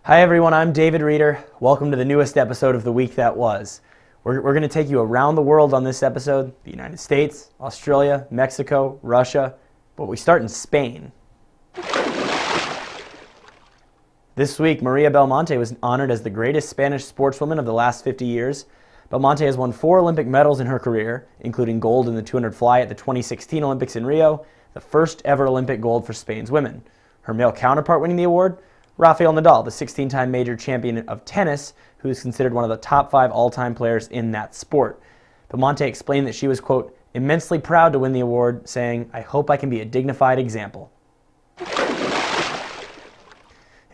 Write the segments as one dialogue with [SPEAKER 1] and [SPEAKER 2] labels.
[SPEAKER 1] Hi everyone, I'm David Reeder. Welcome to the newest episode of The Week That Was. We're going to take you around the world on this episode: the United States, Australia, Mexico, Russia, but we start in Spain. This week, Maria Belmonte was honored as the greatest Spanish sportswoman of the last 50 years. Belmonte has won 4 Olympic medals in her career, including gold in the 200 fly at the 2016 Olympics in Rio, the first ever Olympic gold for Spain's women. Her male counterpart winning the award? Rafael Nadal, the 16-time major champion of tennis, who is considered one of the top 5 all-time players in that sport. Belmonte explained that she was, quote, immensely proud to win the award, saying, "I hope I can be a dignified example." If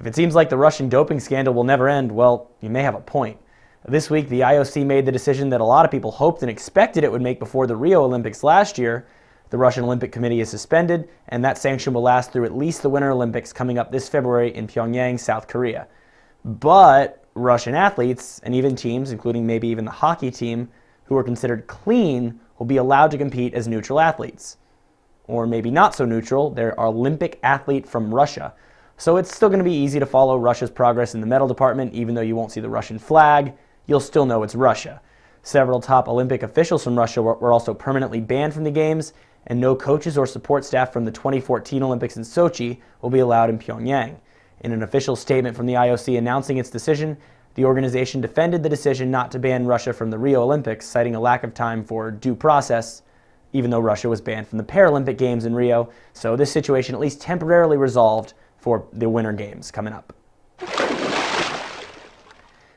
[SPEAKER 1] it seems like the Russian doping scandal will never end, well, you may have a point. This week, the IOC made the decision that a lot of people hoped and expected it would make before the Rio Olympics last year. The Russian Olympic Committee is suspended, and that sanction will last through at least the Winter Olympics coming up this February in Pyongyang, South Korea. But Russian athletes, and even teams, including maybe even the hockey team, who are considered clean, will be allowed to compete as neutral athletes. Or maybe not so neutral, they're an Olympic athlete from Russia. So it's still going to be easy to follow Russia's progress in the medal department. Even though you won't see the Russian flag, you'll still know it's Russia. Several top Olympic officials from Russia were also permanently banned from the Games, and no coaches or support staff from the 2014 Olympics in Sochi will be allowed in Pyongyang. In an official statement from the IOC announcing its decision, the organization defended the decision not to ban Russia from the Rio Olympics, citing a lack of time for due process, even though Russia was banned from the Paralympic Games in Rio. So this situation at least temporarily resolved for the Winter Games coming up.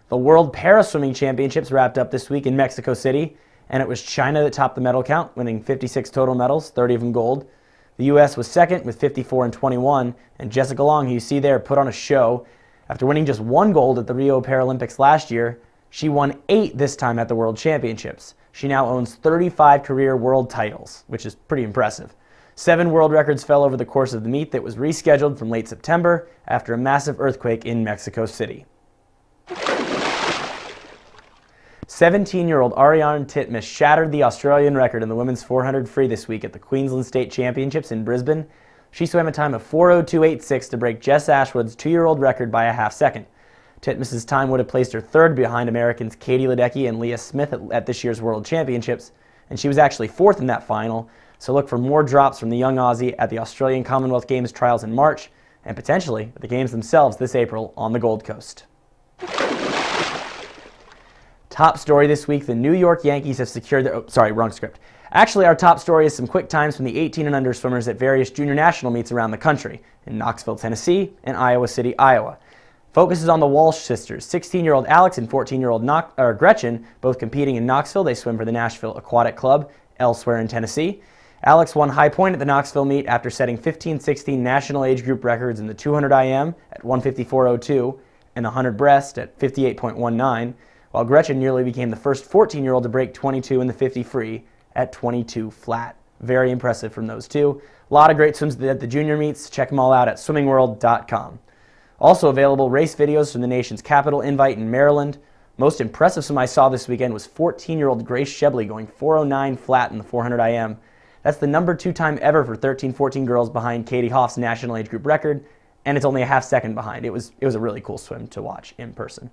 [SPEAKER 1] The World Para-Swimming Championships wrapped up this week in Mexico City, and it was China that topped the medal count, winning 56 total medals, 30 of them gold. The U.S. was second with 54 and 21, and Jessica Long, who you see there, put on a show. After winning just 1 gold at the Rio Paralympics last year, she won 8 this time at the World Championships. She now owns 35 career world titles, which is pretty impressive. 7 world records fell over the course of the meet that was rescheduled from late September after a massive earthquake in Mexico City. 17-year-old Ariarne Titmus shattered the Australian record in the women's 400 free this week at the Queensland State Championships in Brisbane. She swam a time of 4:02.86 to break Jess Ashwood's 2-year-old record by a half second. Titmus's time would have placed her third behind Americans Katie Ledecky and Leah Smith at this year's World Championships, and she was actually 4th in that final. So look for more drops from the young Aussie at the Australian Commonwealth Games trials in March, and potentially at the Games themselves this April on the Gold Coast. Top story this week, the New York Yankees have secured their... wrong script. Actually, our top story is some quick times from the 18 and under swimmers at various junior national meets around the country, in Knoxville, Tennessee, and Iowa City, Iowa. Focuses on the Walsh sisters, 16-year-old Alex and 14-year-old Gretchen, both competing in Knoxville. They swim for the Nashville Aquatic Club, elsewhere in Tennessee. Alex won high point at the Knoxville meet after setting 15-16 national age group records in the 200 IM at 154.02 and the 100 breast at 58.19, while Gretchen nearly became the first 14-year-old to break 22 in the 50 free at 22 flat. Very impressive from those two. A lot of great swims at the junior meets. Check them all out at swimmingworld.com. Also available, race videos from the nation's capital Invite in Maryland. Most impressive swim I saw this weekend was 14-year-old Grace Shebley going 4:09 flat in the 400 IM. That's the number 2 time ever for 13-14 girls behind Katie Hoff's national age group record, and it's only a half second behind. It was a really cool swim to watch in person.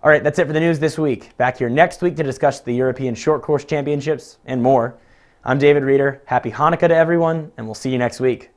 [SPEAKER 1] All right, that's it for the news this week. Back here next week to discuss the European Short Course Championships and more. I'm David Reeder. Happy Hanukkah to everyone, and we'll see you next week.